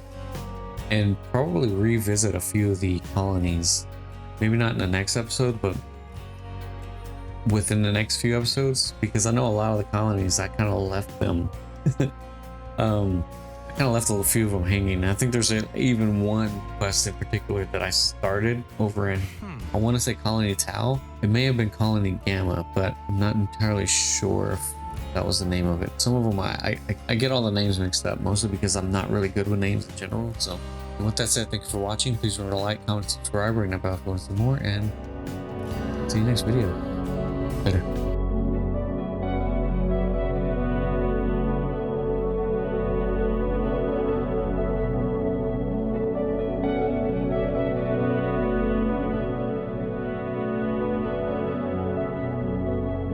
and probably revisit a few of the colonies. Maybe not in the next episode, but within the next few episodes, because I know a lot of the colonies I kind of left them I kind of left a few of them hanging. I think there's even one quest in particular that I started over in I want to say Colony Tau. It may have been Colony Gamma, but I'm not entirely sure if that was the name of it. Some of them I get all the names mixed up, mostly because I'm not really good with names in general. So with that said, thank you for watching. Please remember to like, comment, subscribe, ring that bell if you want to see more, and see you next video. Later.